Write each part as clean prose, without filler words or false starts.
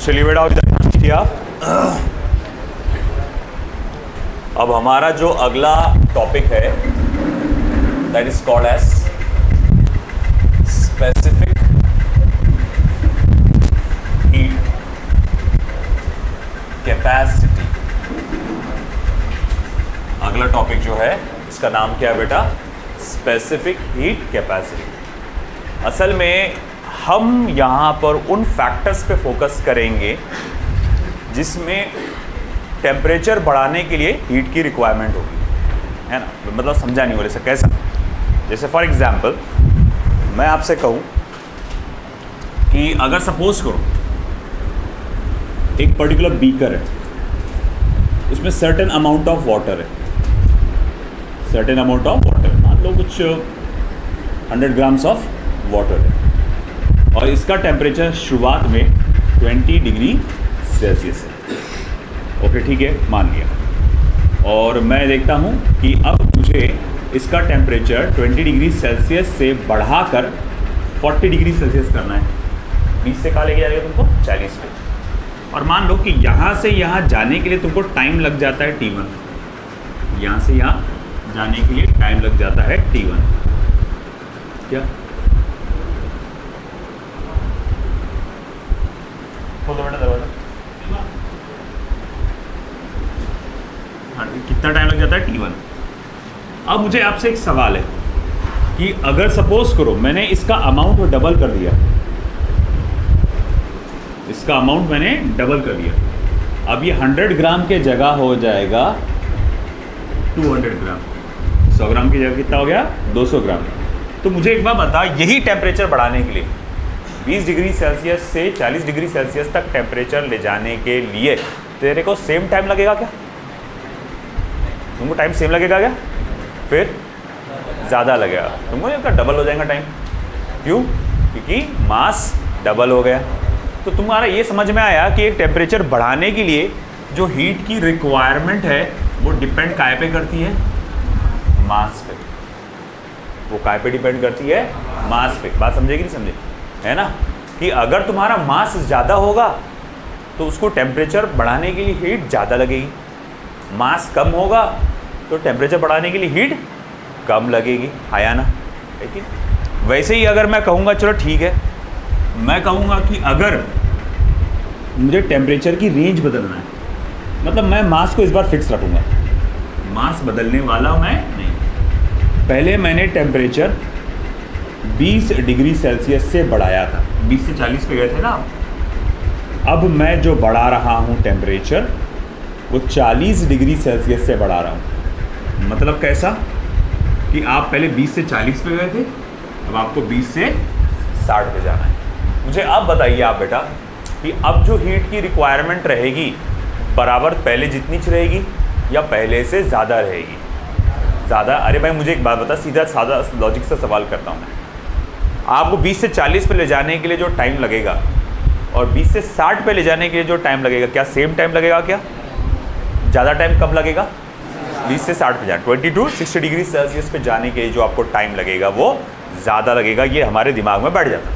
चलिए बेटा इधर ध्यान दीजिए आप। अब हमारा जो अगला टॉपिक है that is called as specific heat capacity. अगला टॉपिक जो है इसका नाम क्या है बेटा? Specific heat capacity. असल में हम यहाँ पर उन फैक्टर्स पे फोकस करेंगे जिसमें टेम्परेचर बढ़ाने के लिए हीट की रिक्वायरमेंट होगी, है ना। मतलब समझा नहीं बोले से कैसा? जैसे फॉर एग्जांपल मैं आपसे कहूँ कि अगर सपोज करो एक पर्टिकुलर बीकर है, उसमें सर्टेन अमाउंट ऑफ वाटर है, सर्टेन अमाउंट ऑफ वाटर, मान लो कुछ 100 ग्राम्स ऑफ वाटर है और इसका टेम्परेचर शुरुआत में 20 डिग्री सेल्सियस है। ओके ठीक है, मान लिया। और मैं देखता हूँ कि अब मुझे इसका टेम्परेचर 20 डिग्री सेल्सियस से बढ़ाकर 40 डिग्री सेल्सियस करना है। 20 से कहाँ लेके जाएगा तुमको? 40 पे। और मान लो कि यहाँ से यहाँ जाने के लिए तुमको टाइम लग जाता है T1। यहाँ से यहाँ जाने के लिए टाइम लग जाता है T1। क्या खोल दो बेटा दरवाजा। हाँ, कितना टाइम लग जाता है? T1। अब मुझे आपसे एक सवाल है कि अगर सपोज करो मैंने इसका अमाउंट डबल कर दिया, इसका अमाउंट मैंने डबल कर दिया, अब ये 100 ग्राम के जगह हो जाएगा 200 ग्राम। 100 ग्राम की जगह कितना हो गया? 200 ग्राम। तो मुझे एक बात बता, यही टेम्परेचर बढ़ाने के लिए 20 डिग्री सेल्सियस से 40 डिग्री सेल्सियस तक टेम्परेचर ले जाने के लिए तेरे को सेम टाइम लगेगा क्या? तुमको टाइम सेम लगेगा क्या? फिर ज़्यादा लगेगा, तुमको इसका डबल हो जाएगा टाइम। क्यों? क्योंकि मास डबल हो गया। तो तुम्हारा ये समझ में आया कि एक टेम्परेचर बढ़ाने के लिए जो हीट की रिक्वायरमेंट है वो डिपेंड काय पे करती है? मास पे। वो काय पे डिपेंड करती है? मास पे। बात समझे कि नहीं समझे? है ना, कि अगर तुम्हारा मास ज़्यादा होगा तो उसको टेम्परेचर बढ़ाने के लिए हीट ज़्यादा लगेगी, मास कम होगा तो टेम्परेचर बढ़ाने के लिए हीट कम लगेगी, आया ना? लेकिन वैसे ही अगर मैं कहूँगा चलो ठीक है, मैं कहूँगा कि अगर मुझे टेम्परेचर की रेंज बदलना है, मतलब मैं मास को इस बार फिक्स रखूँगा, मास बदलने वाला मैं नहीं। पहले मैंने टेम्परेचर 20 डिग्री सेल्सियस से बढ़ाया था, 20 से 40 पे गए थे ना। अब मैं जो बढ़ा रहा हूँ टेम्परेचर वो 40 डिग्री सेल्सियस से बढ़ा रहा हूँ। मतलब कैसा कि आप पहले 20 से 40 पे गए थे, अब आपको 20 से 60 पे जाना है। मुझे अब बताइए आप बेटा कि अब जो हीट की रिक्वायरमेंट रहेगी बराबर पहले जितनी रहेगी या पहले से ज़्यादा रहेगी? ज़्यादा। अरे भाई मुझे एक बात बता, सीधा सादा लॉजिक से सवाल करता हूँ मैं। आपको 20 से 40 पे ले जाने के लिए जो टाइम लगेगा और 20 से 60 पे ले जाने के लिए जो टाइम लगेगा, क्या सेम टाइम लगेगा? क्या ज़्यादा टाइम कब लगेगा? 20 से 60 पे जाना, 20 to 60 डिग्री सेल्सियस पे जाने के लिए जो आपको टाइम लगेगा वो ज़्यादा लगेगा। ये हमारे दिमाग में बैठ जाता है,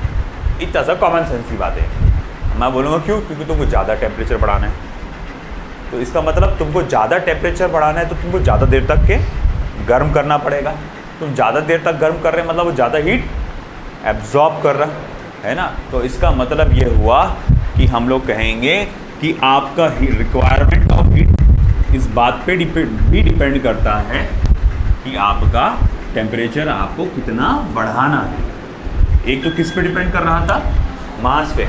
इतना सा कॉमन सेंस की बात है। मैं बोलूँगा क्यों? क्योंकि तुमको ज़्यादा टेम्परेचर बढ़ाना है। तो इसका मतलब तुमको ज़्यादा टेम्परेचर बढ़ाना है तो तुमको ज़्यादा देर तक के गर्म करना पड़ेगा। तुम ज़्यादा देर तक गर्म कर रहे हैं मतलब वो ज़्यादा हीट एब्जॉर्ब कर रहा है ना। तो इसका मतलब ये हुआ कि हम लोग कहेंगे कि आपका रिक्वायरमेंट ऑफ हीट इस बात पे भी डिपेंड करता है कि आपका टेम्परेचर आपको कितना बढ़ाना है। एक तो किस पे डिपेंड कर रहा था? मास पे।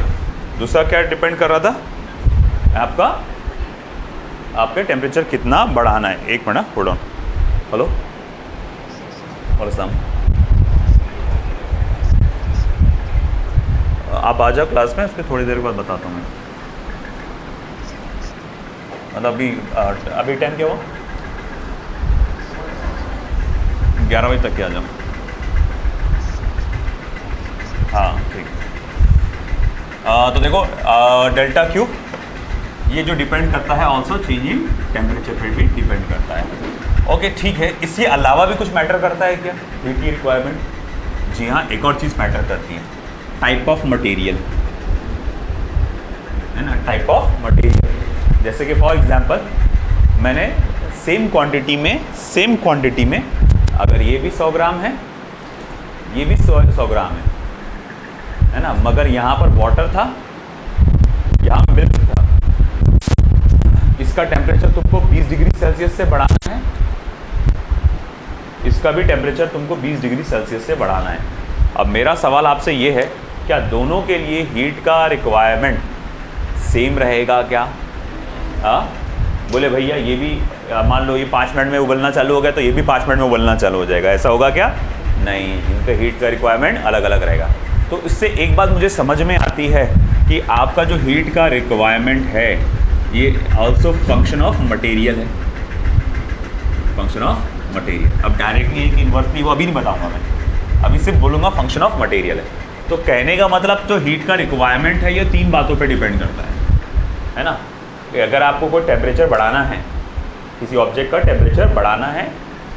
दूसरा क्या डिपेंड कर रहा था? आपके टेम्परेचर कितना बढ़ाना है। एक मिनट, होल्ड ऑन। हेलो वालेकुम, आप आ जाओ क्लास में, उसके थोड़ी देर बाद बताता हूँ मैं। मतलब अभी टाइम क्या हुआ? 11 बजे तक के आ जाओ। हाँ ठीक। तो देखो डेल्टा क्यू ये जो डिपेंड करता है ऑल्सो चेंज इन टेम्परेचर पे भी डिपेंड करता है। ओके ठीक है, इसके अलावा भी कुछ मैटर करता है क्या हीट की रिक्वायरमेंट? जी हाँ, एक और चीज़ मैटर करती है, टाइप ऑफ मटेरियल। है ना, टाइप ऑफ मटेरियल। जैसे कि फॉर एग्जांपल मैंने सेम क्वांटिटी में अगर ये भी 100 ग्राम है, ये भी 100 ग्राम है ना, मगर यहाँ पर वाटर था, यहाँ मिल्क था, इसका टेम्परेचर तुमको 20 डिग्री सेल्सियस से बढ़ाना है, इसका भी टेम्परेचर तुमको 20 डिग्री सेल्सियस से बढ़ाना है। अब मेरा सवाल आपसे ये है, क्या दोनों के लिए हीट का रिक्वायरमेंट सेम रहेगा क्या? बोले भैया ये भी मान लो ये 5 मिनट में उबलना चालू हो गया तो ये भी 5 मिनट में उबलना चालू हो जाएगा, ऐसा होगा क्या? नहीं, इनका हीट का रिक्वायरमेंट अलग अलग रहेगा। तो इससे एक बात मुझे समझ में आती है कि आपका जो हीट का रिक्वायरमेंट है ये ऑल्सो फंक्शन ऑफ मटेरियल है, फंक्शन ऑफ मटेरियल। अब डायरेक्टली एक इन्वर्सली वो अभी नहीं बताऊंगा मैं, अभी सिर्फ बोलूँगा फंक्शन ऑफ मटेरियल है। तो कहने का मतलब जो हीट का रिक्वायरमेंट है ये 3 बातों पे डिपेंड करता है ना। कि अगर आपको कोई टेम्परेचर बढ़ाना है, किसी ऑब्जेक्ट का टेम्परेचर बढ़ाना है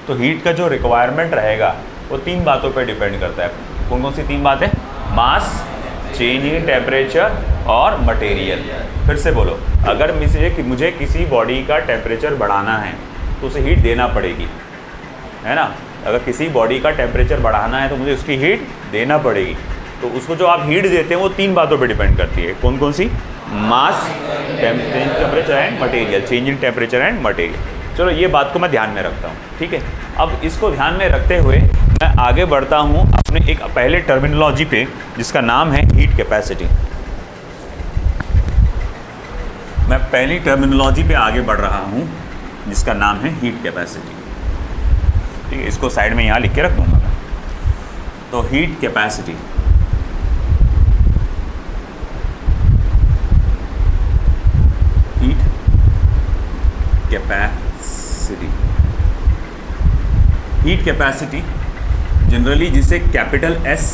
तो हीट का जो रिक्वायरमेंट रहेगा वो 3 बातों पे डिपेंड करता है। कौन कौन सी 3 बातें? मास, चेंज इन टेम्परेचर और मटेरियल। फिर से बोलो, अगर मुझे किसी बॉडी का टेम्परेचर बढ़ाना है तो उसे हीट देना पड़ेगी, है ना। अगर किसी बॉडी का टेम्परेचर बढ़ाना है तो मुझे उसकी हीट देना पड़ेगी। तो उसको जो आप हीट देते हैं वो 3 बातों पे डिपेंड करती है। कौन कौन सी? Mass, temperature and material, change in temperature and material. चलो ये बात को मैं ध्यान में रखता हूँ, ठीक है। अब इसको ध्यान में रखते हुए मैं आगे बढ़ता हूँ अपने एक पहले टर्मिनोलॉजी पे जिसका नाम है हीट कैपेसिटी। मैं पहली टर्मिनोलॉजी पे आगे बढ़ रहा हूँ जिसका नाम है हीट कैपेसिटी, ठीक है। इसको साइड में यहाँ लिख के रख दूँगा मैं। तो heat capacity, heat capacity, heat capacity generally जिसे कैपिटल एस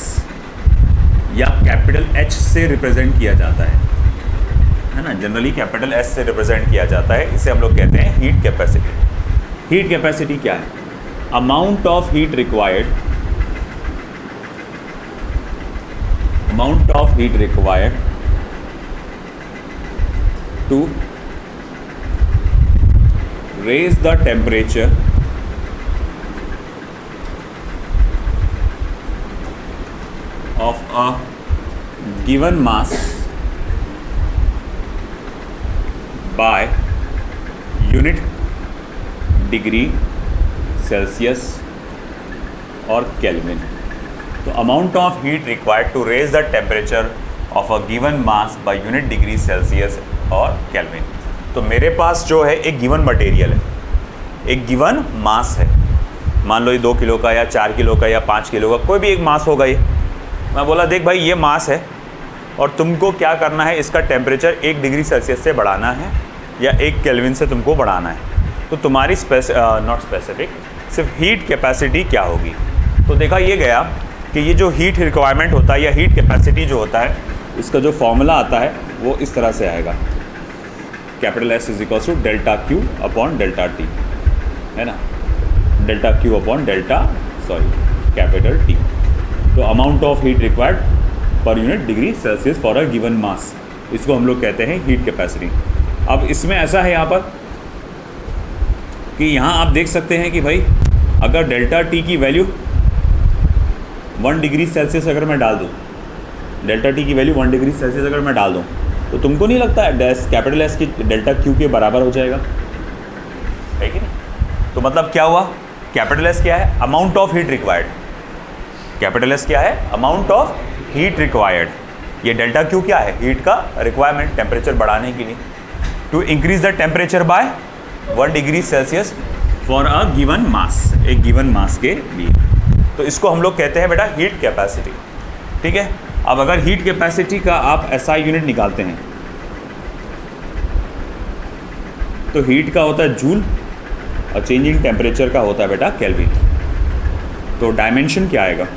या कैपिटल एच से रिप्रेजेंट किया जाता है ना। जनरली कैपिटल एस से रिप्रेजेंट किया जाता है, इसे हम लोग कहते हैं हीट कैपेसिटी। हीट कैपेसिटी क्या है? Amount of heat required, amount of heat required to raise the temperature of a given mass by unit degree Celsius or Kelvin. तो amount of heat required to raise the temperature of a given mass by unit degree Celsius or Kelvin. तो मेरे पास जो है एक given material है, एक given मास है, मान लो ये 2 किलो का या 4 किलो का या 5 किलो का कोई भी एक मास होगा ये। मैं बोला देख भाई ये मास है और तुमको क्या करना है, इसका टेम्परेचर 1 डिग्री सेल्सियस से बढ़ाना है या 1 केल्विन से तुमको बढ़ाना है। तो तुम्हारी नॉट स्पेसिफिक, सिर्फ हीट कैपेसिटी क्या होगी। तो देखा ये गया कि ये जो हीट रिक्वायरमेंट होता है या हीट कैपेसिटी जो होता है इसका जो फॉर्मूला आता है वो इस तरह से आएगा, capital S is equal to delta Q upon delta T, है ना, delta Q upon capital T. तो amount of heat required per unit degree Celsius for a given mass, इसको हम लोग कहते हैं हीट कैपेसिटी। अब इसमें ऐसा है यहाँ पर कि यहाँ आप देख सकते हैं कि भाई अगर डेल्टा टी की वैल्यू 1 डिग्री सेल्सियस अगर मैं डाल दूँ, डेल्टा टी की वैल्यू 1 डिग्री सेल्सियस अगर मैं डाल दूँ तो तुमको नहीं लगता है कैपिटल एस की डेल्टा क्यू के बराबर हो जाएगा, है कि नहीं। तो मतलब क्या हुआ, कैपिटल एस क्या है? Amount of heat required. Capital S क्या है? Amount of heat required. ये डेल्टा क्यू क्या है? हीट का रिक्वायरमेंट, टेम्परेचर बढ़ाने के लिए, to increase the temperature by 1 degree Celsius for a given mass, एक गिवन मास के लिए। तो इसको हम लोग कहते हैं बेटा हीट कैपेसिटी, ठीक है। अब अगर हीट कैपेसिटी का आप एसआई यूनिट निकालते हैं तो हीट का होता है जूल और चेंजिंग टेम्परेचर का होता है बेटा केल्विन। तो डायमेंशन क्या आएगा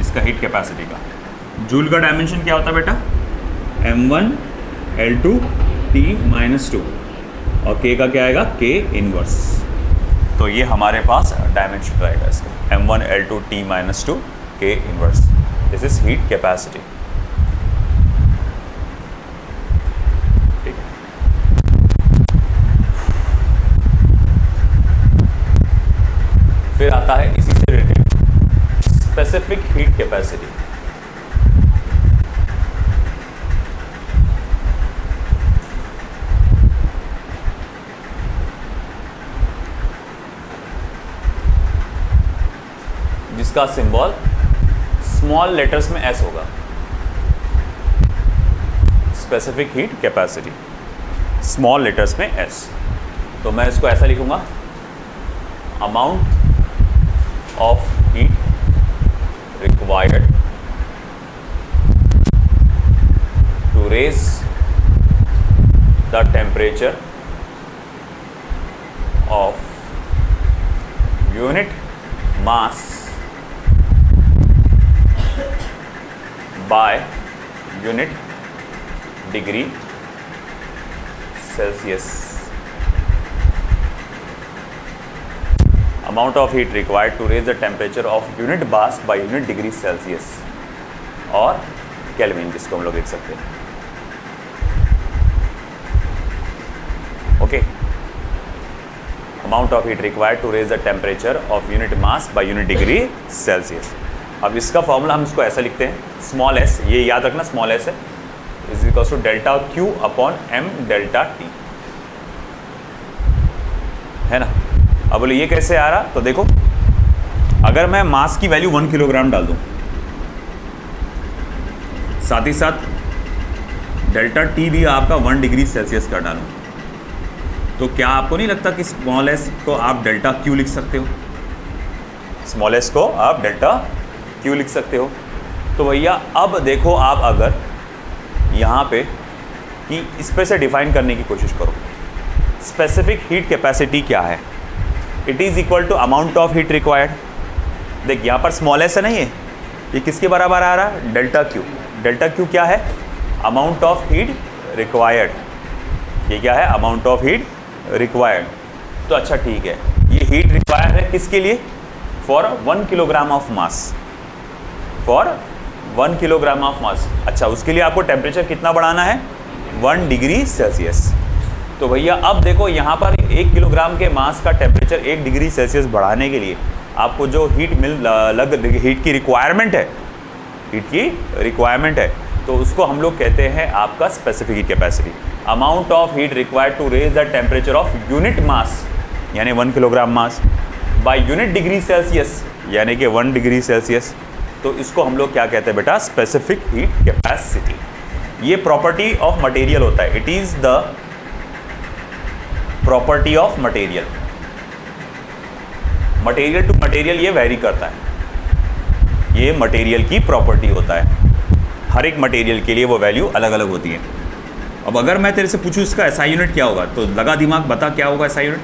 इसका हीट कैपेसिटी का? जूल का डायमेंशन क्या होता है बेटा? m1 L2 T-2 और k का क्या आएगा? k inverse. तो ये हमारे पास डायमेंशन रहेगा इसका, m1 L2 T-2 k inverse. This is heat capacity. Specific heat capacity. जिसका सिंबल स्मॉल लेटर्स में एस होगा, specific heat capacity, small letters में एस। तो मैं इसको ऐसा लिखूंगा, amount of heat required to raise the temperature of unit mass by unit degree Celsius. Amount of heat required to raise the temperature of unit mass by unit degree Celsius और Kelvin, जिसको हम लोग लिख सकते हैं। Okay, amount of heat required to raise the temperature of unit mass by unit degree Celsius। अब इसका formula हम इसको ऐसा लिखते हैं, स्मॉल एस, ये याद रखना स्मॉल एस है, is equal to delta Q upon M delta T, है ना। अब बोले ये कैसे आ रहा, तो देखो अगर मैं मास की वैल्यू 1 किलोग्राम डाल दूं, साथ ही साथ डेल्टा टी भी आपका 1 डिग्री सेल्सियस का डालूं, तो क्या आपको नहीं लगता कि स्मॉल एस को आप डेल्टा क्यू लिख सकते हो? स्मॉल एस को आप डेल्टा क्यू लिख सकते हो। तो भैया अब देखो आप अगर यहाँ पे कि इस पे से डिफाइन करने की कोशिश करो, स्पेसिफिक हीट कैपेसिटी क्या है, it is equal to amount of heat required. देख यहाँ पर स्मॉल एस है नहीं है, ये किसके बराबर आ रहा है, डेल्टा क्यू। डेल्टा क्यू क्या है, अमाउंट ऑफ हीट रिक्वायर्ड। ये क्या है, अमाउंट ऑफ हीट रिक्वायर्ड। तो अच्छा ठीक है, ये हीट रिक्वायर्ड है किसके लिए, for 1 kilogram of mass, for 1 kilogram of mass. अच्छा, उसके लिए आपको टेम्परेचर कितना बढ़ाना है, 1 डिग्री सेल्सियस। तो भैया अब देखो यहाँ पर 1 किलोग्राम के मास का टेम्परेचर 1 डिग्री सेल्सियस बढ़ाने के लिए आपको जो हीट की रिक्वायरमेंट है, हीट की रिक्वायरमेंट है, तो उसको हम लोग कहते हैं आपका specific heat capacity. Amount of heat required to raise the temperature of unit mass, यानी 1 kilogram mass, by unit degree Celsius, यानी कि 1 डिग्री सेल्सियस। तो इसको हम लोग क्या कहते हैं बेटा, स्पेसिफिक हीट कैपेसिटी। ये प्रॉपर्टी ऑफ मटेरियल होता है, it is the property of material. Material to material ये वेरी करता है, ये मटेरियल की प्रॉपर्टी होता है, हर एक मटेरियल के लिए वो वैल्यू अलग अलग होती है। अब अगर मैं तेरे से पूछूं इसका एसआई यूनिट क्या होगा, तो लगा दिमाग, बता क्या होगा एसआई यूनिट।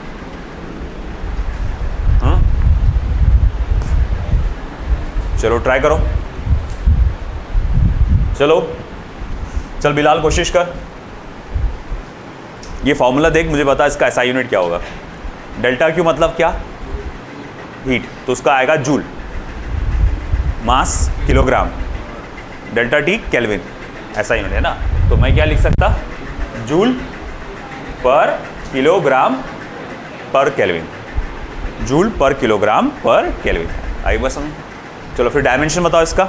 हाँ चलो ट्राई करो, चल बिलाल कोशिश कर, ये फॉर्मूला देख, मुझे बता इसका एसआई यूनिट क्या होगा। डेल्टा क्यू मतलब क्या, हीट, तो उसका आएगा जूल, मास किलोग्राम, डेल्टा टी केल्विन, ऐसा यूनिट है ना। तो मैं क्या लिख सकता, joule per kilogram per kelvin, joule per kilogram per kelvin. आई बस समझ। चलो फिर डायमेंशन बताओ इसका।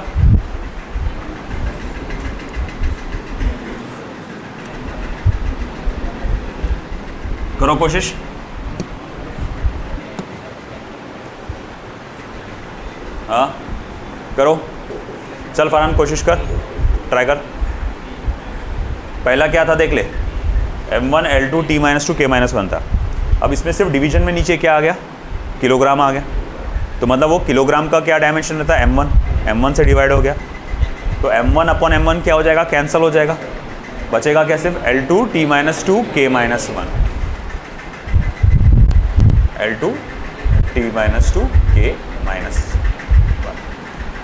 करो कोशिश, हाँ करो, चल फरहान कोशिश कर, ट्राई कर। पहला क्या था देख ले, m1 L2 T-2 K-1 था। अब इसमें सिर्फ डिवीजन में नीचे क्या आ गया, किलोग्राम आ गया। तो मतलब वो किलोग्राम का क्या डायमेंशन रहता है, m1 से डिवाइड हो गया। तो m1 अपॉन m1 क्या हो जाएगा, कैंसिल हो जाएगा, बचेगा क्या, सिर्फ L2 T-2 K-1, L2 T-2 K-1।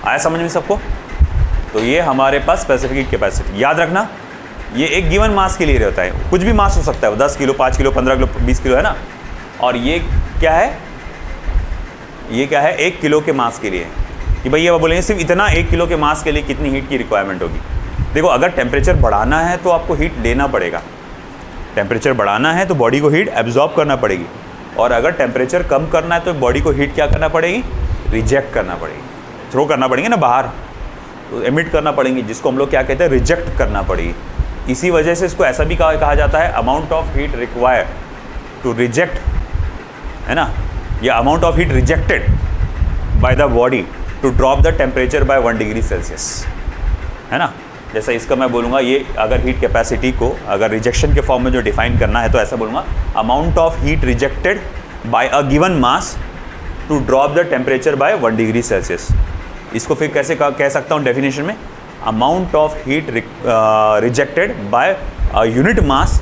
आया समझ में सबको। तो ये हमारे पास स्पेसिफिक हीट कैपेसिटी, याद रखना ये एक गिवन मास के लिए रहता है, कुछ भी मास हो सकता है, 10 किलो 5 किलो 15 किलो 20 किलो है ना। और ये क्या है, ये क्या है, 1 किलो के मास के लिए, कि भाई ये बोलेंगे सिर्फ इतना 1 किलो के मास के लिए कितनी हीट की रिक्वायरमेंट होगी। देखो अगर टेम्परेचर बढ़ाना है तो आपको हीट लेना पड़ेगा, टेम्परेचर बढ़ाना है तो बॉडी को हीट एब्जॉर्ब करना पड़ेगी, और अगर टेम्परेचर कम करना है तो बॉडी को हीट क्या करना पड़ेगी, रिजेक्ट करना पड़ेगी। थ्रो करना पड़ेंगे ना बाहर, तो एमिट करना पड़ेंगे, जिसको हम लोग क्या कहते हैं, रिजेक्ट करना पड़ेगी। इसी वजह से इसको ऐसा भी कहा जाता है amount of heat required to reject, है ना, या amount of heat rejected by the body to drop the temperature by 1 degree Celsius, है ना। जैसा इसका मैं बोलूँगा, ये अगर हीट कैपेसिटी को अगर रिजेक्शन के फॉर्म में जो डिफाइन करना है तो ऐसा बोलूँगा, amount of heat rejected by a given mass to drop the temperature by 1 degree Celsius. इसको फिर कैसे कह सकता हूँ डेफिनेशन में, amount of heat rejected by a unit mass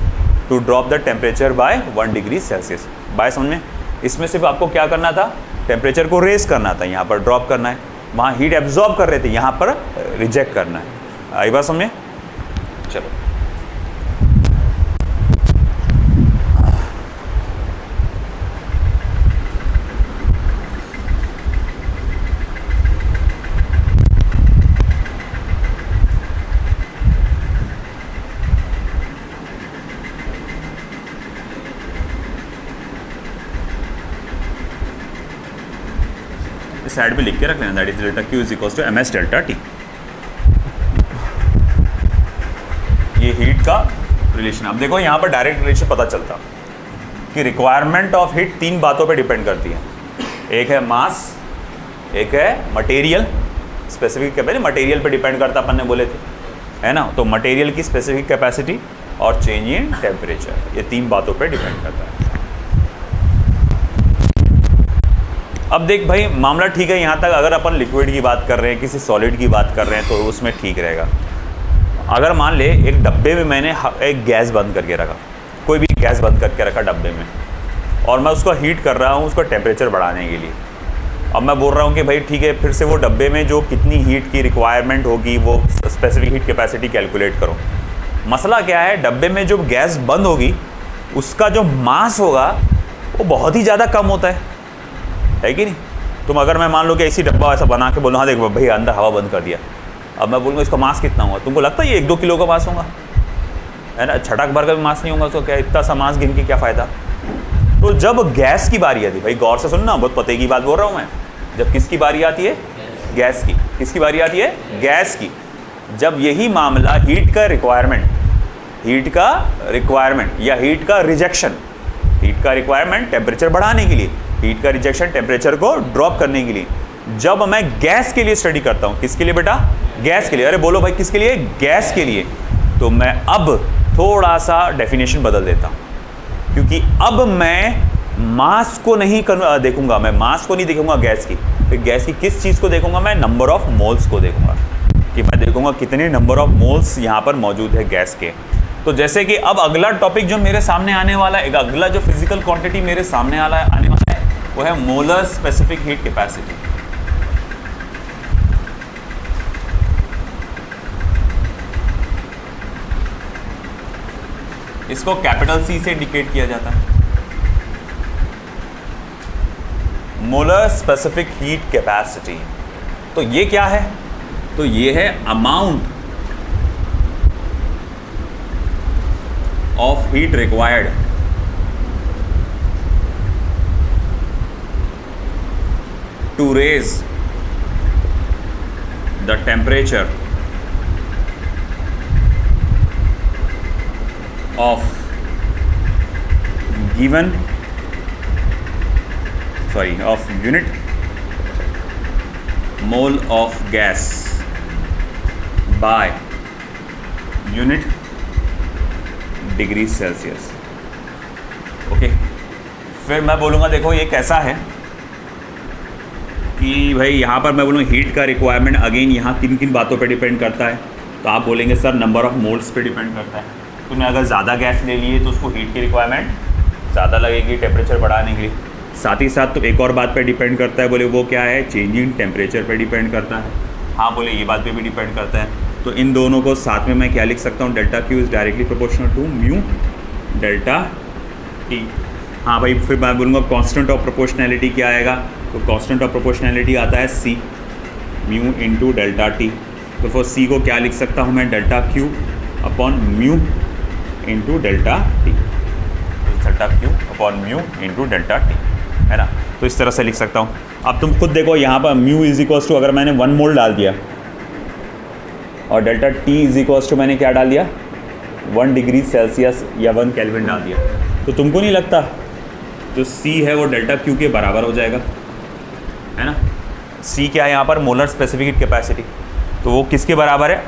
to drop the temperature by 1 degree Celsius. बाय समझ में, इसमें सिर्फ आपको क्या करना था, टेम्परेचर को रेस करना था, यहाँ पर ड्रॉप करना है, वहाँ हीट एब्जॉर्ब कर रहे थे, यहाँ पर रिजेक्ट करना है। आई बात समझे? चलो साइड पे लिख के रख लेना, that is delta Q is equals to M S delta T. ये हीट का रिलेशन। अब देखो यहाँ पर डायरेक्ट रिलेशन पता चलता कि रिक्वायरमेंट ऑफ हीट 3 बातों पे डिपेंड करती है। एक है मास, एक है मटेरियल, स्पेसिफिक कैपेसिटी मटेरियल पे डिपेंड करता अपन ने बोले थे, है ना। तो मटेरियल की स्पेसिफिक कैपेसिटी और चेंज इन टेम्परेचर, ये 3 बातों पे डिपेंड करता है। अब देख भाई, मामला ठीक है यहाँ तक। अगर अपन लिक्विड की बात कर रहे हैं, किसी सॉलिड की बात कर रहे हैं, तो उसमें ठीक रहेगा। अगर मान ले एक डब्बे में मैंने एक गैस बंद करके रखा, कोई भी गैस बंद करके रखा डब्बे में, और मैं उसको हीट कर रहा हूँ उसको टेम्परेचर बढ़ाने के लिए। अब मैं बोल रहा हूँ कि भाई ठीक है, फिर से वो डब्बे में जो कितनी हीट की रिक्वायरमेंट होगी वो स्पेसिफिक हीट कैपेसिटी कैलकुलेट करो। मसला क्या है, डब्बे में जो गैस बंद होगी उसका जो मास होगा वो बहुत ही ज़्यादा कम होता है कि नहीं। तुम अगर मैं मान लो कि ऐसी डब्बा ऐसा बना के बोलो, हाँ देख भाई अंदर हवा बंद कर दिया, अब मैं बोलूँगा इसका मास कितना होगा, तुमको लगता है ये 1-2 किलो का मास होगा, है ना। छटक भर का भी मास नहीं होगा, तो क्या इतना सा मास गिन के क्या फ़ायदा। तो जब गैस की बारी आती है, भाई गौर से सुनना, बहुत पते की बात बोल रहा हूँ मैं, जब किसकी बारी आती है, गैस की, किसकी बारी आती है, गैस की। जब यही मामला हीट का रिक्वायरमेंट या हीट का रिजेक्शन, हीट का रिक्वायरमेंट टेम्परेचर बढ़ाने के लिए, हीट का रिजेक्शन टेम्परेचर को ड्रॉप करने के लिए, जब मैं गैस के लिए स्टडी करता हूँ, किसके लिए बेटा, गैस के लिए। अरे बोलो भाई किसके लिए, गैस के लिए। तो मैं अब थोड़ा सा डेफिनेशन बदल देता हूँ, क्योंकि अब मैं मास को नहीं देखूंगा, मैं मास को नहीं देखूंगा गैस की। फिर गैस की किस चीज़ को देखूंगा, मैं नंबर ऑफ मोल्स को देखूंगा, कि मैं देखूंगा कितने नंबर ऑफ मोल्स यहाँ पर मौजूद है गैस के। तो जैसे कि अब अगला टॉपिक जो मेरे सामने आने वाला है, अगला जो फिजिकल क्वांटिटी मेरे सामने आने वाला है, वो है मोलर स्पेसिफिक हीट कैपेसिटी। इसको कैपिटल सी से इंडिकेट किया जाता है, मोलर स्पेसिफिक हीट कैपेसिटी। तो ये क्या है, तो ये है amount of heat required to raise the temperature of given of unit mole of gas by unit degree Celsius. Okay, फिर मैं बोलूँगा देखो ये कैसा है कि भाई यहाँ पर मैं बोलूँगा हीट का रिक्वायरमेंट अगेन यहाँ किन किन बातों पे डिपेंड करता है। तो आप बोलेंगे सर नंबर ऑफ मोल्स पे डिपेंड करता है। तुमने अगर ज़्यादा गैस ले लिए तो उसको हीट की रिक्वायरमेंट ज़्यादा लगेगी टेम्परेचर बढ़ाने के लिए। साथ ही साथ तो एक और बात पे डिपेंड करता है, बोले वो क्या है, चेंजिंग टेम्परेचर पे डिपेंड करता है। हाँ बोले ये बात पे भी डिपेंड करता है। तो इन दोनों को साथ में मैं क्या लिख सकता हूँ, delta Q is directly proportional to mu delta T. हाँ भाई, फिर मैं बोलूँगा कांस्टेंट ऑफ प्रोपोर्शनैलिटी क्या आएगा, तो कांस्टेंट ऑफ प्रोपोर्शनैलिटी आता है सी म्यू इंटू डेल्टा टी। तो फॉर सी को क्या लिख सकता हूँ मैं, delta Q upon mu into delta T, delta Q upon mu into delta T, है ना। तो इस तरह से लिख सकता हूँ। अब तुम खुद देखो यहाँ पर म्यू इज इक्वल्स टू, अगर मैंने 1 मोल डाल दिया और delta T is equals to मैंने क्या डाल दिया 1 डिग्री सेल्सियस या 1 केल्विन डाल दिया, तो तुमको नहीं लगता जो C है वो डेल्टा Q के बराबर हो जाएगा, है ना। C क्या है यहाँ पर, मोलर स्पेसिफिक हीट कैपेसिटी, तो वो किसके बराबर है,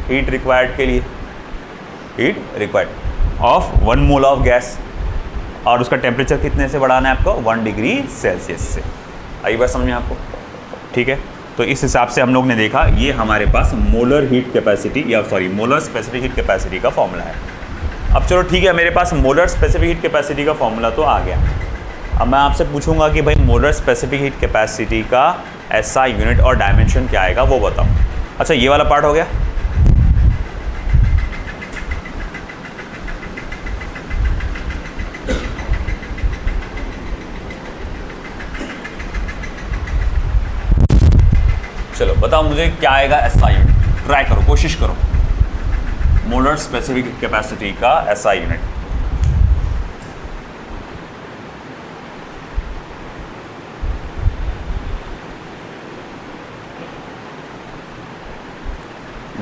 हीट रिक्वायर्ड के लिए, heat required of 1 mole of gas, और उसका टेम्परेचर कितने से बढ़ाना है आपको 1 डिग्री सेल्सियस से। आई बात समझ में आपको, ठीक है। तो इस हिसाब से हम लोग ने देखा ये हमारे पास मोलर हीट कैपेसिटी या sorry molar specific heat capacity का फॉर्मूला है। अब चलो ठीक है, मेरे पास मोलर स्पेसिफिक हीट कैपेसिटी का फॉर्मूला तो आ गया। अब मैं आपसे पूछूंगा कि भाई मोलर स्पेसिफिक हीट कैपेसिटी का SI यूनिट और डायमेंशन क्या आएगा वो बताओ। अच्छा ये वाला पार्ट हो गया। चलो बताओ मुझे क्या आएगा SI यूनिट, ट्राई करो, कोशिश करो। मोलर स्पेसिफिक हीट कैपेसिटी का SI यूनिट,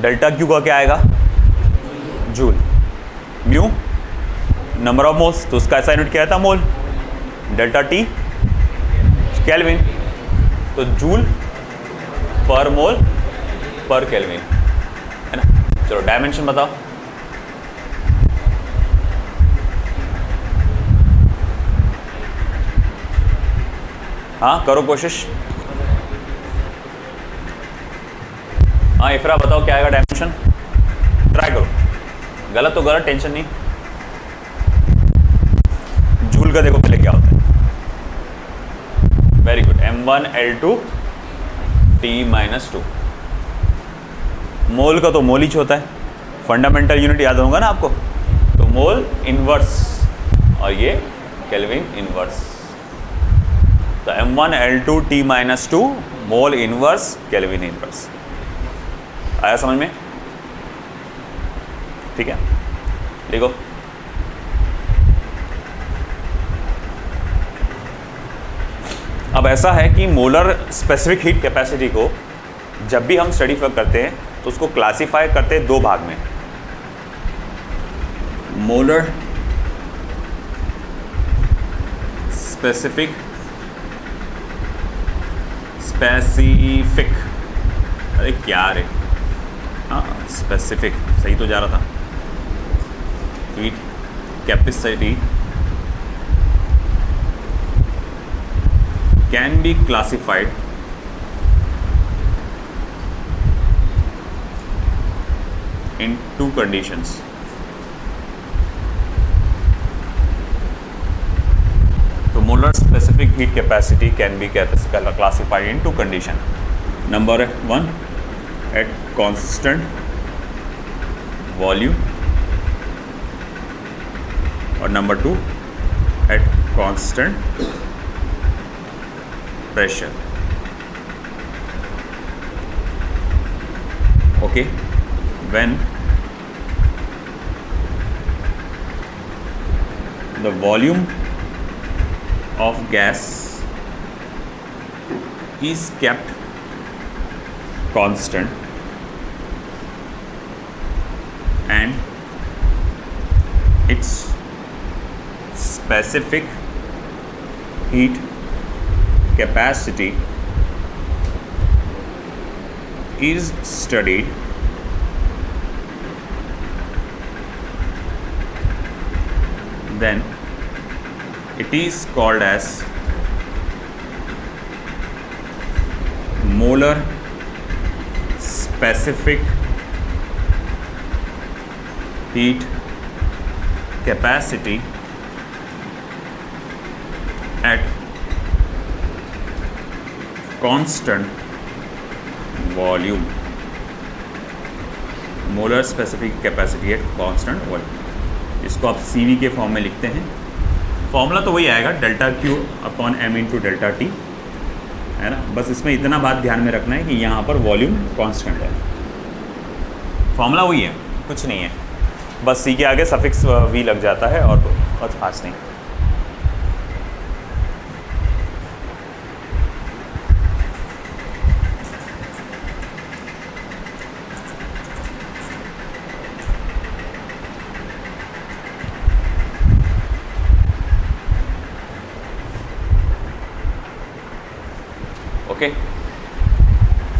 डेल्टा Q का क्या आएगा joule, mu number of moles, तो उसका SI यूनिट क्या था मोल, डेल्टा T केल्विन, तो joule per mole per kelvin, है ना। चलो डायमेंशन बताओ। हाँ करो कोशिश। हाँ इफ्रा बताओ क्या आएगा डायमेंशन, ट्राई करो, गलत तो गलत, टेंशन नहीं। जूल का देखो पहले क्या होता है, वेरी गुड, M1L2 T-2। मोल का तो मोल ही होता है, फंडामेंटल यूनिट याद होगा ना आपको, तो मोल इनवर्स और ये केल्विन इनवर्स, तो M1L2 T-2 mole inverse kelvin inverse. आया समझ में, ठीक है। देखो अब ऐसा है कि मोलर स्पेसिफिक हीट कैपेसिटी को जब भी हम स्टडी करते हैं तो उसको क्लासिफाई करते हैं 2 भाग में, मोलर स्पेसिफिक अरे क्या रे, हाँ स्पेसिफिक सही तो जा रहा था, heat capacity can be classified in 2 conditions. So molar specific heat capacity can be classified in 2 conditions. Number 1 at constant volume, or number 2 at constant pressure. Okay, when the volume of gas is kept constant and its specific heat capacity is studied, then it is called as molar specific heat capacity at constant volume, molar specific capacity at constant volume. इसको आप CV के form में लिखते हैं, formula तो वही आएगा delta Q upon M into delta T, है ना। बस इसमें इतना बात ध्यान में रखना है कि यहाँ पर वॉल्यूम कांस्टेंट है, फॉर्मूला वही है, कुछ नहीं है, बस C के आगे सफिक्स V लग जाता है और कुछ खास नहीं।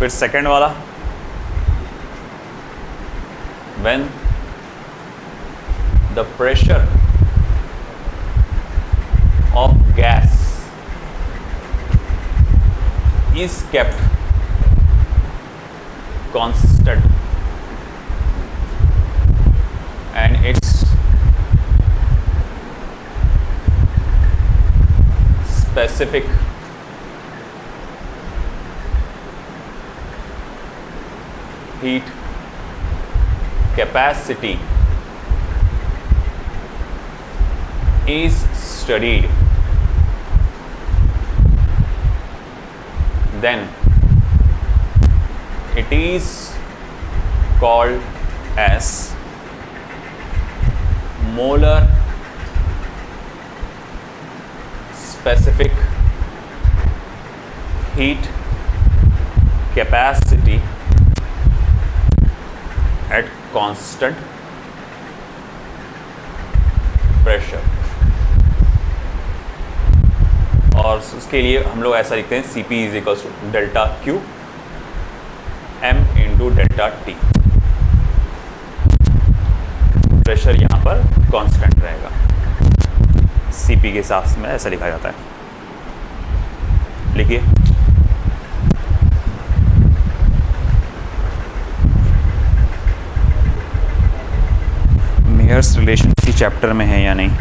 फिर सेकेंड वाला, when the pressure of gas is kept constant and its specific heat capacity is studied, then it is called as molar specific heat capacity at constant pressure। और उसके लिए हम लोग ऐसा लिखते हैं Cp is equal to delta Q m into delta T. Pressure यहाँ पर कांस्टेंट रहेगा, Cp के हिसाब से ऐसा लिखा जाता है। लिखिए, मेयर्स रिलेशन इसी चैप्टर में है या नहीं?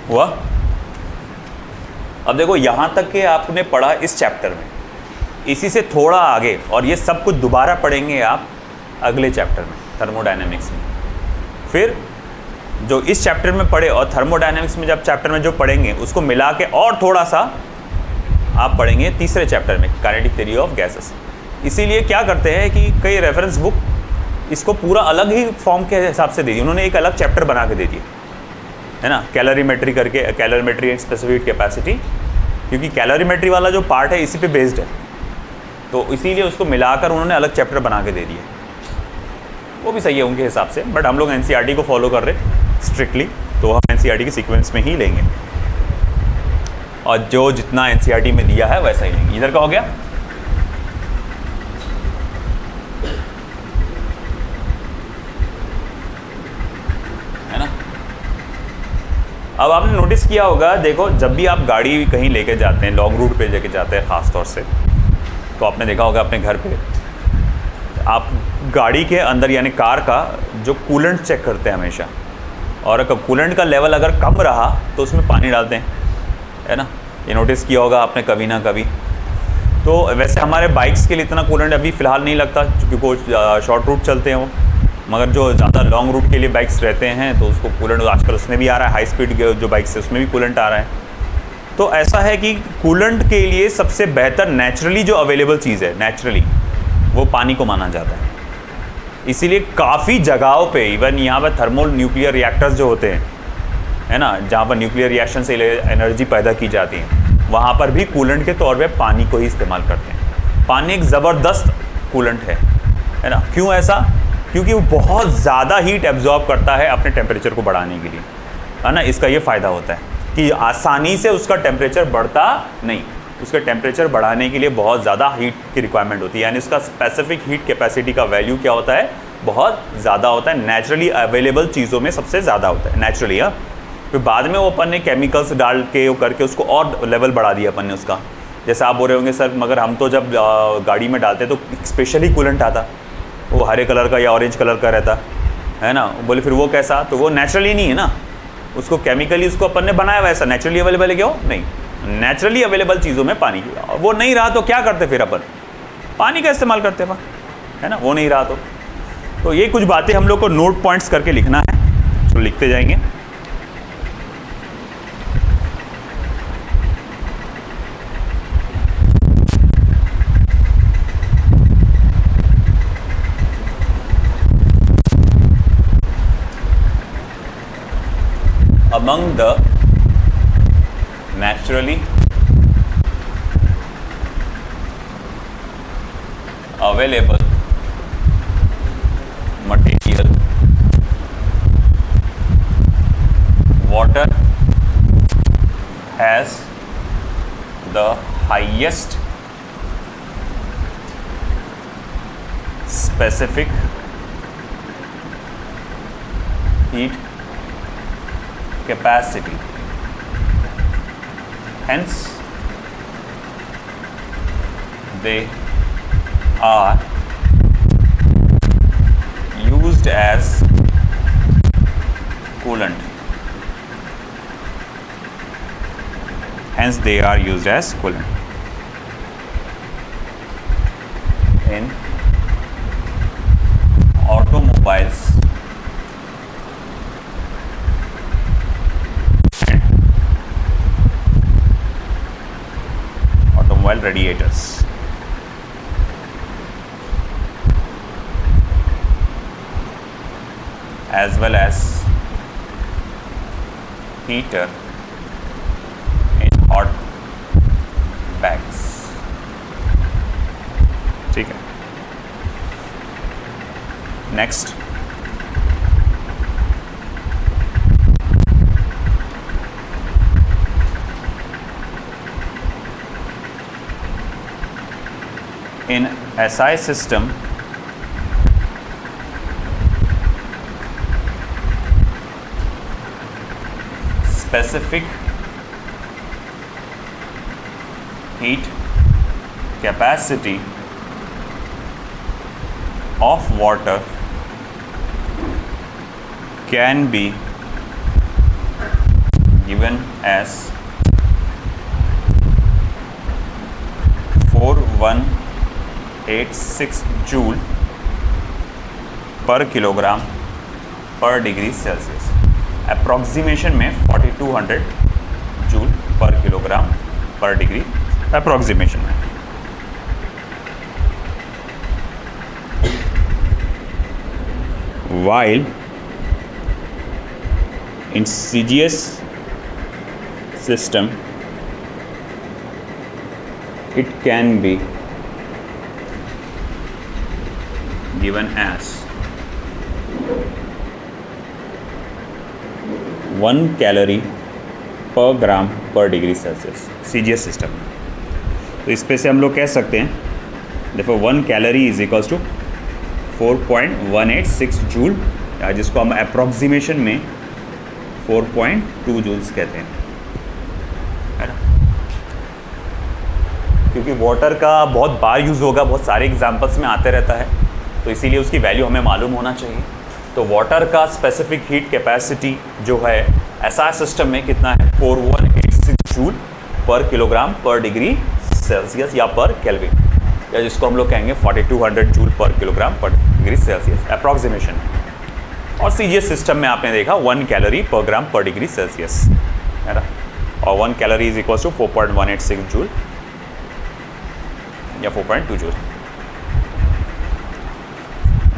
हुआ? अब देखो यहां तक के आपने पढ़ा इस चैप्टर में, इसी से थोड़ा आगे और ये सब कुछ दोबारा पढ़ेंगे आप अगले चैप्टर में थर्मोडायनेमिक्स में। फिर जो इस चैप्टर में पढ़े और थर्मोडायनेमिक्स में जब चैप्टर में जो पढ़ेंगे उसको मिला के और थोड़ा सा आप पढ़ेंगे तीसरे चैप्टर में काइनेटिक थ्योरी ऑफ गैसेस। इसीलिए क्या करते हैं कि कई रेफरेंस बुक इसको पूरा अलग ही फॉर्म के हिसाब से दे दी, उन्होंने एक अलग चैप्टर बना के दे दिए, है ना, कैलोरीमेट्री करके, कैलोरीमेट्री एंड स्पेसिफिक कैपेसिटी, क्योंकि कैलोरीमेट्री वाला जो पार्ट है इसी पे बेस्ड है, तो इसीलिए उसको मिलाकर उन्होंने अलग चैप्टर बना के दे दिए। वो भी सही है उनके हिसाब से, बट हम लोग एनसीईआरटी को फॉलो कर रहे स्ट्रिक्टली, तो हम एनसीईआरटी के सीक्वेंस में ही लेंगे और जो जितना एनसीईआरटी में दिया है वैसा ही लेंगे। इधर का हो गया। है ना? अब आपने नोटिस किया होगा, देखो जब भी आप गाड़ी कहीं लेके जाते हैं, लॉन्ग रूट पे लेके जाते हैं ख़ास तौर से, तो आपने देखा होगा अपने घर पे आप गाड़ी के अंदर यानी कार का जो कूलेंट चेक करते हैं हमेशा, और कूलेंट का लेवल अगर कम रहा तो उसमें पानी डालते हैं, है ना, ये नोटिस किया होगा आपने कभी ना कभी। तो वैसे हमारे बाइक्स के लिए इतना कूलेंट अभी फ़िलहाल नहीं लगता क्योंकि वो शॉर्ट रूट चलते हैं वो, मगर जो ज़्यादा लॉन्ग रूट के लिए बाइक्स रहते हैं तो उसको कूलेंट आजकल उसमें भी आ रहा है, हाई स्पीड जो बाइक्स है उसमें भी कूलेंट आ रहा है। तो ऐसा है कि कूलेंट के लिए सबसे बेहतर नेचुरली जो अवेलेबल चीज़ है, नेचुरली वो पानी को माना जाता है। इसीलिए काफ़ी जगहों पे, इवन यहाँ पर थर्मो न्यूक्लियर रिएक्टर्स जो होते हैं, है ना, जहाँ पर न्यूक्लियर रिएक्शन से एनर्जी पैदा की जाती है, वहाँ पर भी कूलेंट के तौर पे पानी को ही इस्तेमाल करते हैं। पानी एक ज़बरदस्त कूलेंट है ना। क्यों ऐसा? क्योंकि वो बहुत ज़्यादा हीट एब्जॉर्ब करता है अपने टेम्परेचर को बढ़ाने के लिए, है ना। इसका ये फ़ायदा होता है कि आसानी से उसका टेम्परेचर बढ़ता नहीं, उसके टेम्परेचर बढ़ाने के लिए बहुत ज़्यादा हीट की रिक्वायरमेंट होती है, यानी उसका स्पेसिफिक हीट कैपेसिटी का वैल्यू क्या होता है, बहुत ज़्यादा होता है। नेचुरली अवेलेबल चीज़ों में सबसे ज़्यादा होता है नेचुरली। हाँ, फिर बाद में वो अपन ने केमिकल्स डाल के वो करके उसको और लेवल बढ़ा दिया अपन ने उसका। जैसे आप बोल रहे होंगे सर मगर हम तो जब गाड़ी में डालते तो स्पेशली कूलेंट आता, वो हरे कलर का या ऑरेंज कलर का रहता है ना। बोले फिर वो कैसा? तो वो नेचुरली नहीं है ना, उसको केमिकली उसको अपन ने बनाया वैसा। नेचुरली अवेलेबल है क्यों? नहीं, नेचुरली अवेलेबल चीज़ों में पानी की, वो नहीं रहा तो क्या करते फिर अपन? पानी का इस्तेमाल करते अपन, है ना। वो नहीं रहा तो ये कुछ बातें हम लोग को नोट पॉइंट्स करके लिखना है, तो लिखते जाएंगे। Among the naturally available material, water has the highest specific heat capacity, hence they are used as coolant. Hence they are used as coolant. In automobiles and automobile radiators. As well as heater in hot bags. ठीक है. Next, in SI system, specific heat capacity of water can be given as 4186 joule per kilogram per degree Celsius. Approximation में 4200 joule per kilogram पर degree approximation में. While in CGS system it can be given as 1 calorie पर ग्राम पर degree Celsius CGS system. तो इस पे से हम लोग कह सकते हैं देखो 1 calorie is equals to 4.186 joule, जिसको हम अप्रॉक्सीमेशन में 4.2 जूल्स कहते हैं, है ना. क्योंकि वाटर का बहुत बार यूज़ होगा, बहुत सारे एग्जाम्पल्स में आते रहता है, तो इसीलिए उसकी वैल्यू हमें मालूम होना चाहिए. तो वाटर का स्पेसिफिक हीट कैपेसिटी जो है एसआई सिस्टम में कितना है 4186 जूल पर किलोग्राम पर डिग्री सेल्सियस या पर केल्विन, या जिसको हम लोग कहेंगे 4200 जूल पर किलोग्राम पर डिग्री सेल्सियस अप्रॉक्सीमेशन. और सीजीएस सिस्टम में आपने देखा 1 कैलोरी पर ग्राम पर डिग्री सेल्सियस, है ना. और 1 calorie is equal to 4.186 joule या 4.2 joule.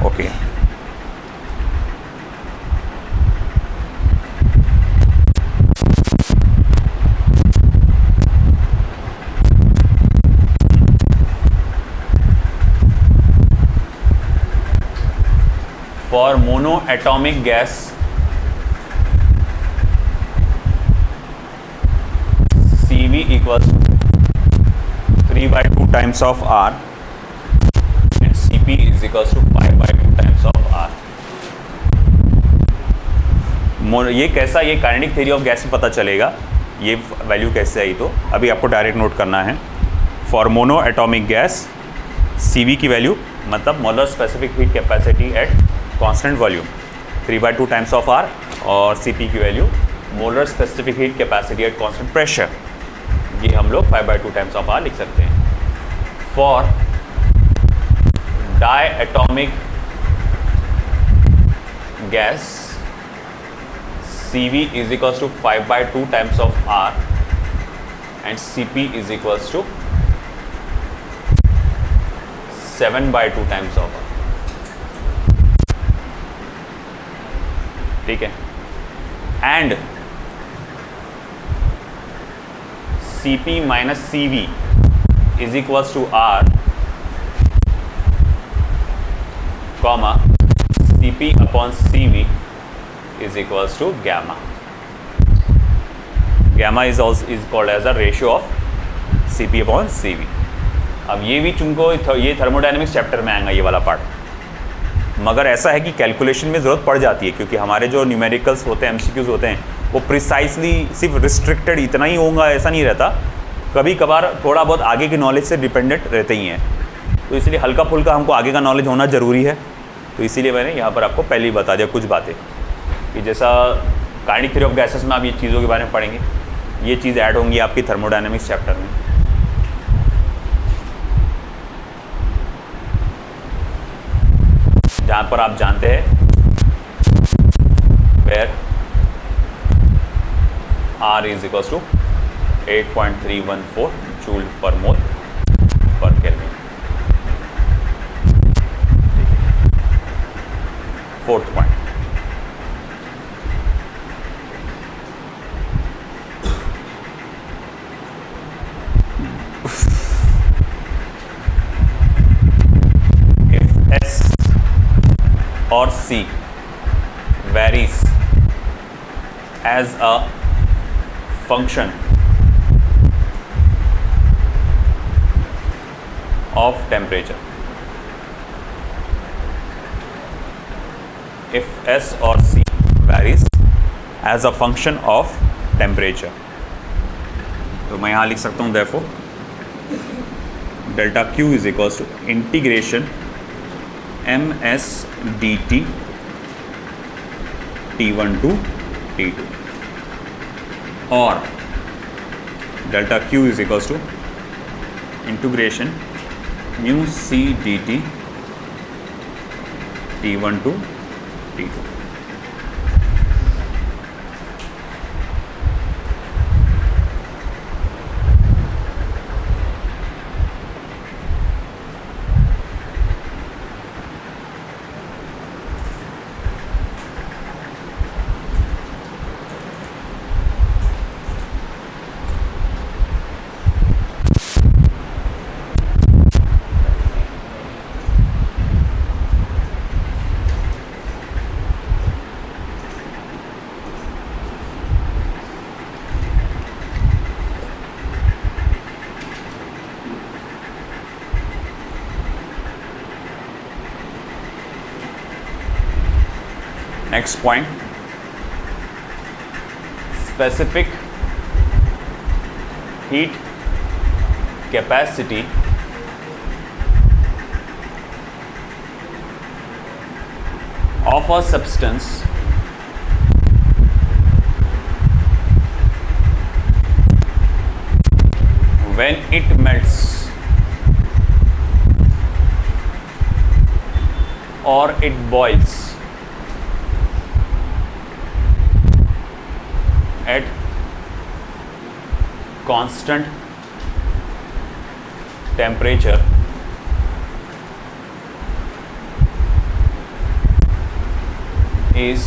Okay. For monoatomic gas, CV equals 3/2 times of R and CP is equals to 5/2 times of R. ये कैसा, ये काइनेटिक थ्योरी ऑफ गैस में पता चलेगा ये वैल्यू कैसे आई. तो अभी आपको डायरेक्ट नोट करना है. फॉर मोनोएटॉमिक गैस CV की वैल्यू मतलब molar specific heat capacity at constant volume 3/2 times of R, और CP की value molar specific heat capacity at constant pressure, ये हम लोग 5/2 टाइम्स ऑफ R लिख सकते हैं. For diatomic gas CV is equals to 5/2 times of R and CP is equals to 7/2 times of R. ठीक है. And CP minus CV is equals to R comma Cp upon Cv is equals to gamma. Gamma is called as a ratio of Cp upon Cv. अब ये भी तुमको ये thermodynamics chapter में आएगा ये वाला पार्ट, मगर ऐसा है कि कैलकुलेशन में ज़रूरत पड़ जाती है क्योंकि हमारे जो न्यूमेरिकल्स होते हैं, एमसीक्यूज होते हैं, वो प्रिसाइसली सिर्फ रिस्ट्रिक्टेड इतना ही होगा ऐसा नहीं रहता, कभी कभार थोड़ा बहुत आगे की नॉलेज से डिपेंडेंट रहते ही हैं। तो इसलिए हल्का फुल्का हमको आगे का नॉलेज होना ज़रूरी है। तो इसीलिए मैंने यहाँ पर आपको पहले ही बता दिया कुछ बातें कि जैसा काइनेटिक थ्योरी ऑफ गैसेस में आप ये चीज़ों के बारे में पढ़ेंगे, ये चीज़ ऐड होंगी आपकी थर्मोडायनेमिक्स चैप्टर में। जहाँ पर आप जानते हैं where R is equals to 8.314 joule per mole per kelvin. Fourth point, if S or C varies as a function of temperature, if S or C varies as a function of temperature, तो मैं यहाँ लिख सकता हूँ therefore delta Q is equals to integration ms dt T1 to T2, or delta Q is equals to integration mu c dt T1 to T2. Next point, specific heat capacity of a substance when it melts or it boils at constant temperature is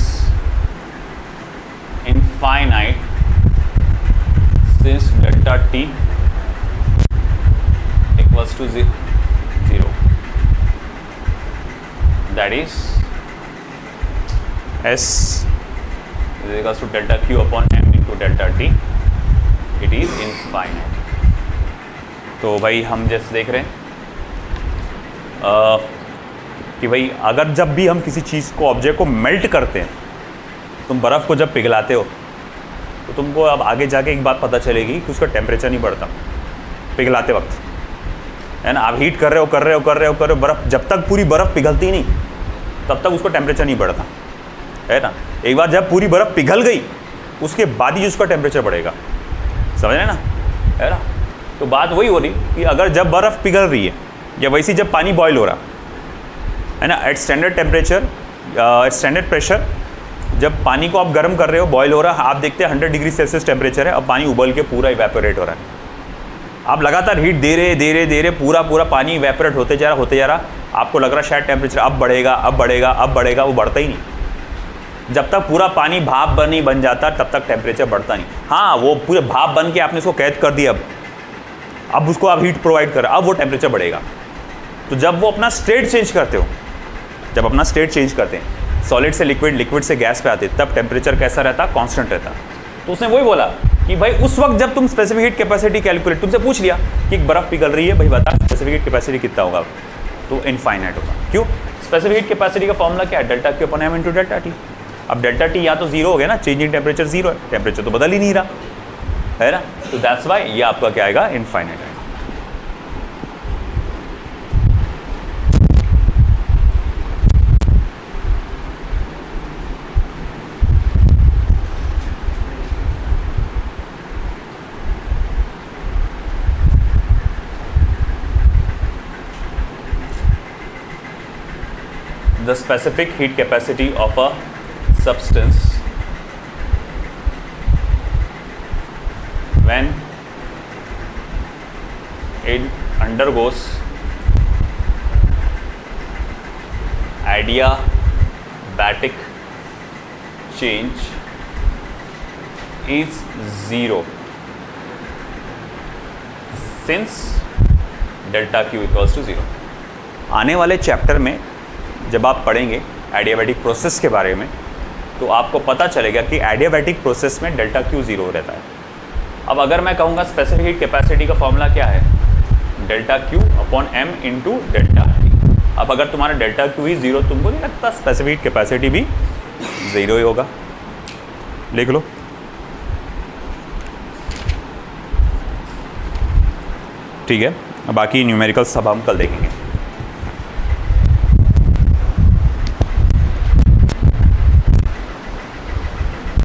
infinite since delta T equals to 0. That is S is equals to delta Q upon M into delta T. It is infinite. तो भाई हम जैसे देख रहे हैं कि भाई अगर जब भी हम किसी चीज़ को, ऑब्जेक्ट को मेल्ट करते हैं, तुम बर्फ़ को जब पिघलाते हो तो तुमको अब आगे जाके एक बात पता चलेगी कि उसका टेम्परेचर नहीं बढ़ता पिघलाते वक्त, है ना। आप हीट कर रहे हो बर्फ़, जब तक पूरी बर्फ़ पिघलती नहीं तब तक उसका टेम्परेचर नहीं बढ़ता, है ना। एक बार जब पूरी बर्फ़ पिघल गई उसके बाद ही उसका टेम्परेचर बढ़ेगा, समझ रहे ना, है ना। तो बात वही हो रही कि अगर जब बर्फ़ पिघल रही है या वैसे जब पानी बॉयल हो रहा है ना, at standard temperature, standard pressure, जब पानी को आप गर्म कर रहे हो, बॉयल हो रहा है, आप देखते हैं 100 डिग्री सेल्सियस टेम्परेचर है, अब पानी उबल के पूरा इवेपोरेट हो रहा है। आप लगातार हीट दे रहे पूरा पानी इवेपोरेट होते जा रहा, आपको लग रहा है शायद टेम्परेचर अब बढ़ेगा, वो बढ़ता ही नहीं। जब तक पूरा पानी भाप बन जाता तब तक टेम्परेचर बढ़ता नहीं। हाँ, वो पूरे भाप बन के आपने उसको कैद कर दिया, अब उसको आप हीट प्रोवाइड कर, अब वो टेम्परेचर बढ़ेगा। तो जब वो अपना स्टेट चेंज करते हो, जब अपना स्टेट चेंज करते हैं, सॉलिड से लिक्विड, लिक्विड से गैस पे आते, तब टेम्परेचर कैसा रहता? कांस्टेंट रहता। तो उसने वही बोला कि भाई उस वक्त जब तुम स्पेसिफिक हीट कैपेसिटी कैलकुलेट, तुमसे पूछ लिया कि एक बर्फ पिघल रही है, भाई बता स्पेसिफिक हीट कैपेसिटी कितना होगा? तो इनफाइनाइट होगा। क्यों? स्पेसिफिक हीट कैपेसिटी का फॉर्मूला क्या है? Delta Q upon M into delta T. अब डेल्टा टी या तो जीरो हो गया ना, चेंज इन टेम्परेचर जीरो है, टेम्परेचर तो बदल ही नहीं रहा है ना, तो दैट्स वाई ये आपका क्या आएगा? इनफाइनाइट आएगा। The specific heat capacity of a substance when it undergoes adiabatic change is zero since delta Q equals to zero। आने वाले चैप्टर में जब आप पढ़ेंगे एडियाबैटिक प्रोसेस के बारे में, तो आपको पता चलेगा कि एडियाबैटिक प्रोसेस में डेल्टा क्यू जीरो रहता है। अब अगर मैं कहूँगा स्पेसिफिक हीट कैपेसिटी का फॉर्मूला क्या है? Delta Q upon M into delta T. अब अगर तुम्हारा डेल्टा क्यू ही जीरो, तुमको नहीं लगता स्पेसिफिक हीट कैपेसिटी भी जीरो ही होगा? लिख लो। ठीक है, बाकी न्यूमेरिकल सब हम कल देखेंगे।